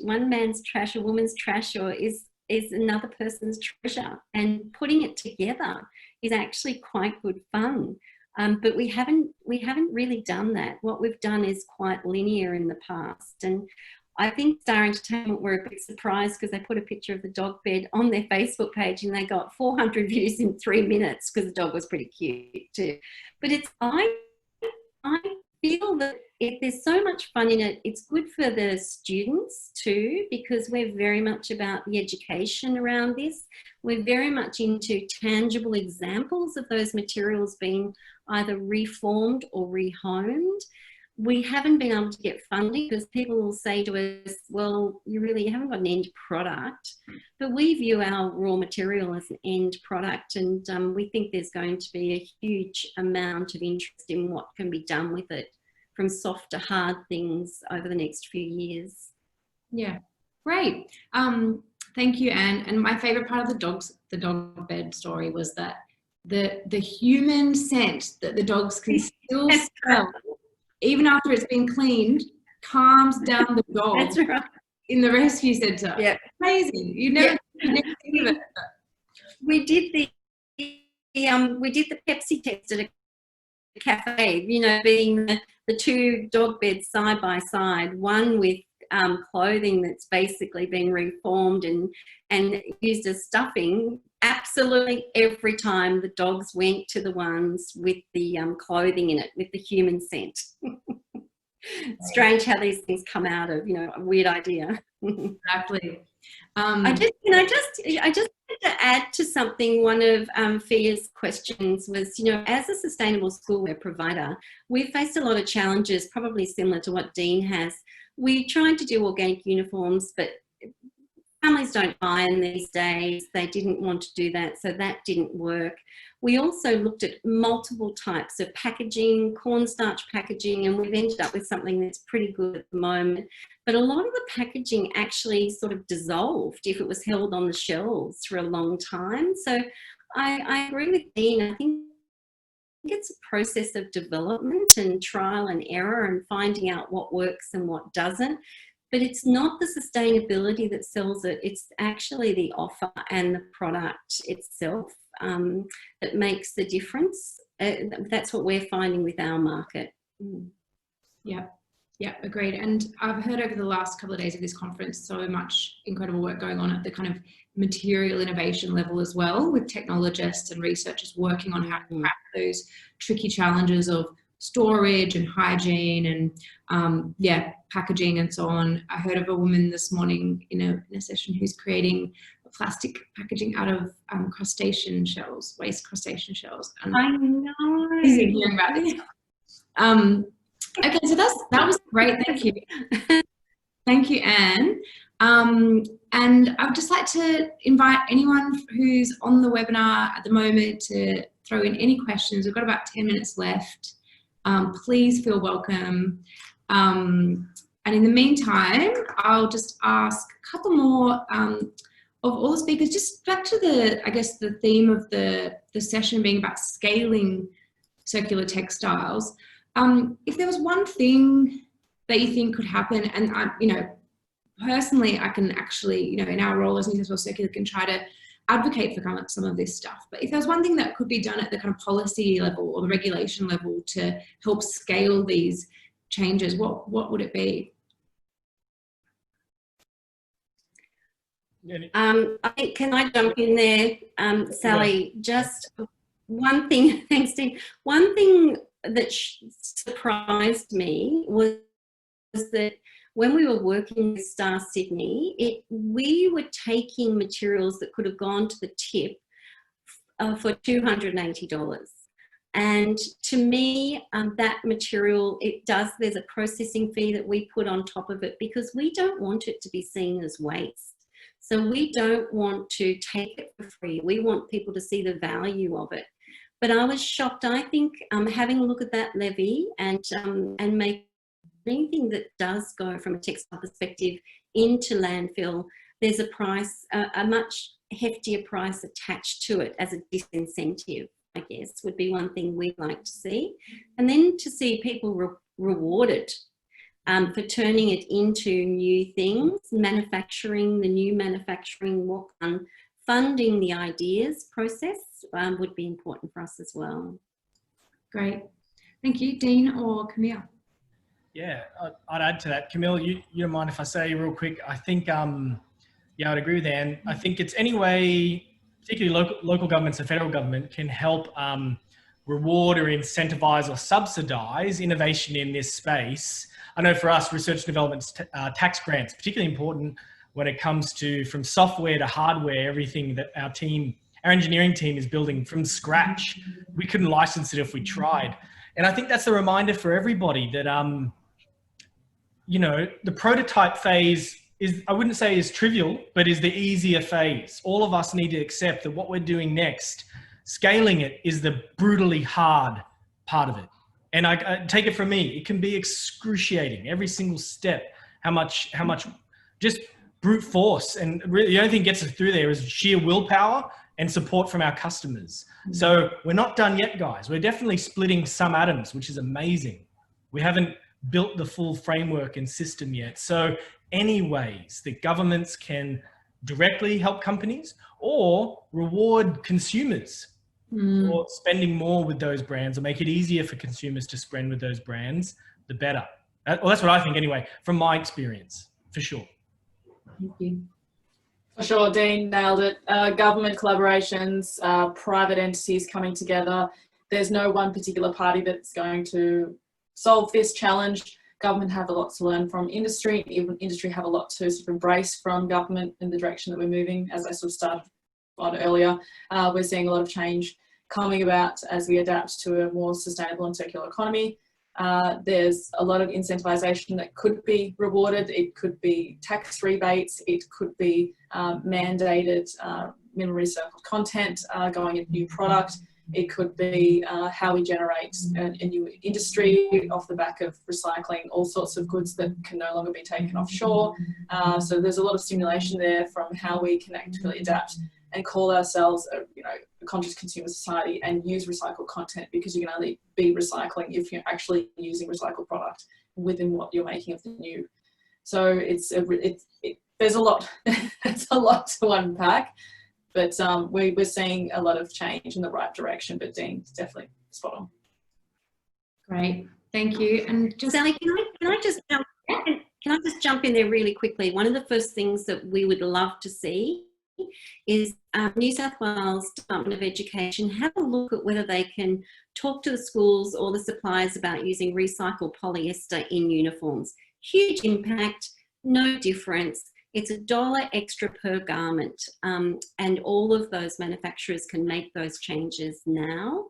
a woman's trash, or is another person's treasure, and putting it together is actually quite good fun. But we haven't really done that. What we've done is quite linear in the past, and I think Star Entertainment were a bit surprised because they put a picture of the dog bed on their Facebook page and they got 400 views in 3 minutes because the dog was pretty cute too. But I feel that if there's so much fun in it, it's good for the students too, because we're very much about the education around this. We're very much into tangible examples of those materials being either reformed or rehomed. We haven't been able to get funding because people will say to us, well, you really haven't got an end product. But we view our raw material as an end product, and we think there's going to be a huge amount of interest in what can be done with it, from soft to hard things, over the next few years. Yeah, great. Thank you, Anne. And my favourite part of the dog bed story was that the human scent that the dogs can still smell, even after it's been cleaned, calms down the dog. That's right. In the rescue centre. Yeah. Amazing. You never think of it. We did the Pepsi test at a cafe, you know, being the two dog beds side by side, one with clothing that's basically been reformed and used as stuffing. Absolutely every time the dogs went to the ones with the clothing in it, with the human scent. Strange how these things come out of, you know, a weird idea. Exactly. I just wanted to add to something. One of Fia's questions was, you know, as a sustainable schoolwear provider, we've faced a lot of challenges, probably similar to what Dean has. We tried to do organic uniforms, but families don't iron these days. They didn't want to do that, so that didn't work. We also looked at multiple types of packaging, cornstarch packaging, and we've ended up with something that's pretty good at the moment. But a lot of the packaging actually sort of dissolved if it was held on the shelves for a long time. So I agree with Dean. I think it's a process of development and trial and error and finding out what works and what doesn't. But it's not the sustainability that sells it. It's actually the offer and the product itself that makes the difference. That's what we're finding with our market. Yeah, agreed. And I've heard over the last couple of days of this conference so much incredible work going on at the kind of material innovation level as well, with technologists and researchers working on how to crack those tricky challenges of storage and hygiene and packaging and so on. I heard of a woman this morning in a session who's creating plastic packaging out of crustacean shells, waste crustacean shells. And I know. Hearing about this stuff. Okay, so that was great. Thank you. Thank you, Anne. And I would just like to invite anyone who's on the webinar at the moment to throw in any questions. We've got about 10 minutes left. Please feel welcome. And in the meantime, I'll just ask a couple more of all the speakers, just back to the theme of the session being about scaling circular textiles. If there was one thing that you think could happen, and personally, I can actually, in our role as NSW Circular, can try to advocate for some of this stuff. But if there's one thing that could be done at the kind of policy level or the regulation level to help scale these changes, what would it be? I think, can I jump in there, Sally? Just one thing, thanks, Dean. One thing that surprised me was that when we were working with Star Sydney, we were taking materials that could have gone to the tip for $280. And to me, that material, there's a processing fee that we put on top of it because we don't want it to be seen as waste. So we don't want to take it for free. We want people to see the value of it. But I was shocked. I think having a look at that levy and make anything that does go from a textile perspective into landfill, there's a price, a much heftier price attached to it as a disincentive, I guess, would be one thing we'd like to see. And then to see people rewarded for turning it into new things, manufacturing, the new manufacturing work, funding the ideas process would be important for us as well. Great. Thank you. Dean or Camille? Yeah, I'd add to that. Camille, you don't mind if I say real quick, I think, yeah, I'd agree with Ann. I think it's any way, particularly local governments and federal government, can help reward or incentivize or subsidize innovation in this space. I know for us, research and development tax grants, particularly important when it comes to from software to hardware, everything that our engineering team is building from scratch. We couldn't license it if we tried. And I think that's a reminder for everybody that, you know, the prototype phase is, I wouldn't say is trivial, but is the easier phase. All of us need to accept that what we're doing next, scaling it, is the brutally hard part of it. And I take it from me, it can be excruciating every single step, how much just brute force, and really the only thing that gets us through there is sheer willpower and support from our customers. So we're not done yet, guys. We're definitely splitting some atoms, which is amazing. We haven't built the full framework and system yet. So any ways that governments can directly help companies or reward consumers for spending more with those brands, or make it easier for consumers to spend with those brands, the better. Well, that's what I think anyway, from my experience, for sure. Thank you. For sure, Dean nailed it. Government collaborations, private entities coming together. There's no one particular party that's going to solve this challenge. Government have a lot to learn from industry. Even industry have a lot to sort of embrace from government in the direction that we're moving. As I sort of started on earlier, we're seeing a lot of change coming about as we adapt to a more sustainable and circular economy. There's a lot of incentivization that could be rewarded. It could be tax rebates. It could be mandated minimum recycled content going into new product. It could be how we generate a new industry off the back of recycling all sorts of goods that can no longer be taken offshore. So there's a lot of stimulation there from how we can actually adapt and call ourselves a conscious consumer society and use recycled content, because you can only be recycling if you're actually using recycled product within what you're making of the new. So there's a lot, it's a lot to unpack, but we're seeing a lot of change in the right direction. But Dean's definitely spot on. Great, thank you. And just Sally, can I just jump in there really quickly? One of the first things that we would love to see is New South Wales Department of Education have a look at whether they can talk to the schools or the suppliers about using recycled polyester in uniforms. Huge impact, no difference. It's $1 extra per garment, and all of those manufacturers can make those changes now.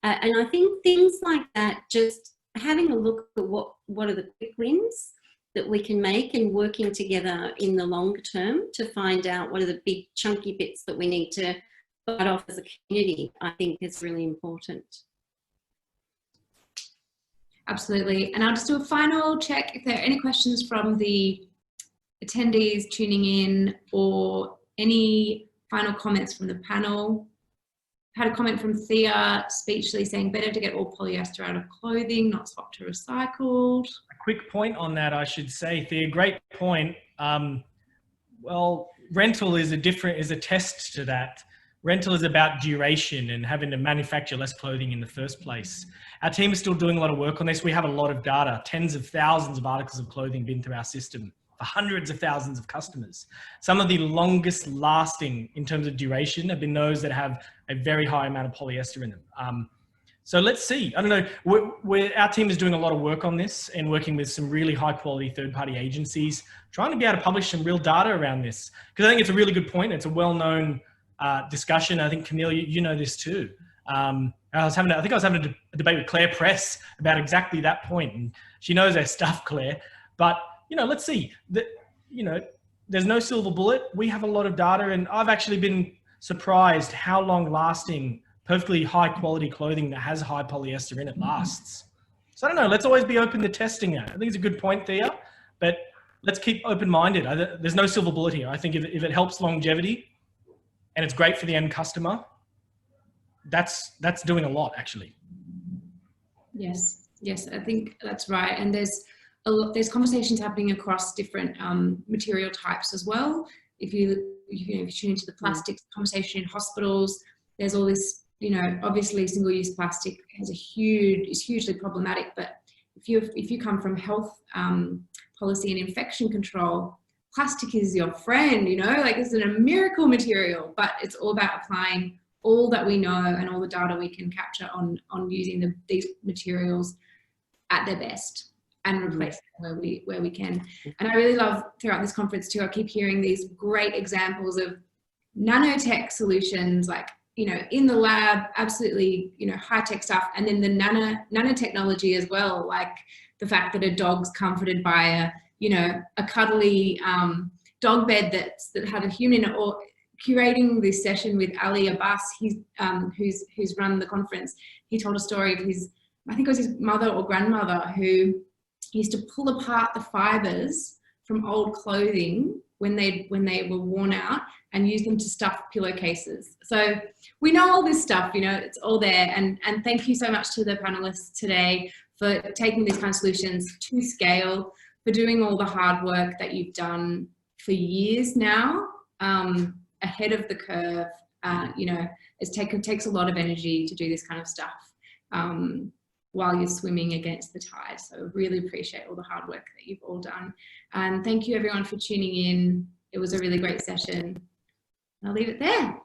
And I think things like that, just having a look at what are the quick wins that we can make, and working together in the longer term to find out what are the big chunky bits that we need to bite off as a community, I think is really important. Absolutely. And I'll just do a final check if there are any questions from the attendees tuning in, or any final comments from the panel. Had a comment from Thea, speechly, saying better to get all polyester out of clothing, not swap to recycled. A quick point on that, I should say, Thea, great point. Well, rental is a test to that. Rental is about duration and having to manufacture less clothing in the first place. Our team is still doing a lot of work on this. We have a lot of data, tens of thousands of articles of clothing been through our system for hundreds of thousands of customers. Some of the longest lasting in terms of duration have been those that have a very high amount of polyester in them. So let's see. I don't know. Our team is doing a lot of work on this and working with some really high quality third-party agencies, trying to be able to publish some real data around this. Because I think it's a really good point. It's a well-known discussion. I think, Camille, you know this too. I think I was having a debate with Claire Press about exactly that point, and she knows her stuff, Claire. But let's see. There's no silver bullet. We have a lot of data, and I've actually been surprised how long-lasting, perfectly high-quality clothing that has high polyester in it lasts. So I don't know. Let's always be open to testing that. I think it's a good point there, but let's keep open-minded. There's no silver bullet here. I think if it helps longevity, and it's great for the end customer, that's doing a lot, actually. Yes, I think that's right. And there's conversations happening across different material types as well. If you tune into the plastics conversation in hospitals, there's all this, obviously single-use plastic is hugely problematic. But if you come from health policy and infection control, plastic is your friend. Like it's a miracle material. But it's all about applying all that we know and all the data we can capture on using these materials at their best and replace them where we can. And I really love throughout this conference too, I keep hearing these great examples of nanotech solutions, like, in the lab, absolutely, high-tech stuff. And then the nanotechnology as well, like the fact that a dog's comforted by a cuddly dog bed that had a human in it, or curating this session with Ali Abbas, who's run the conference. He told a story of I think it was his mother or grandmother who used to pull apart the fibers from old clothing when they were worn out and use them to stuff pillowcases. So we know all this stuff, it's all there. And thank you so much to the panelists today for taking these kind of solutions to scale, for doing all the hard work that you've done for years now, ahead of the curve. It takes a lot of energy to do this kind of stuff while you're swimming against the tide. So really appreciate all the hard work that you've all done. And thank you everyone for tuning in. It was a really great session. I'll leave it there.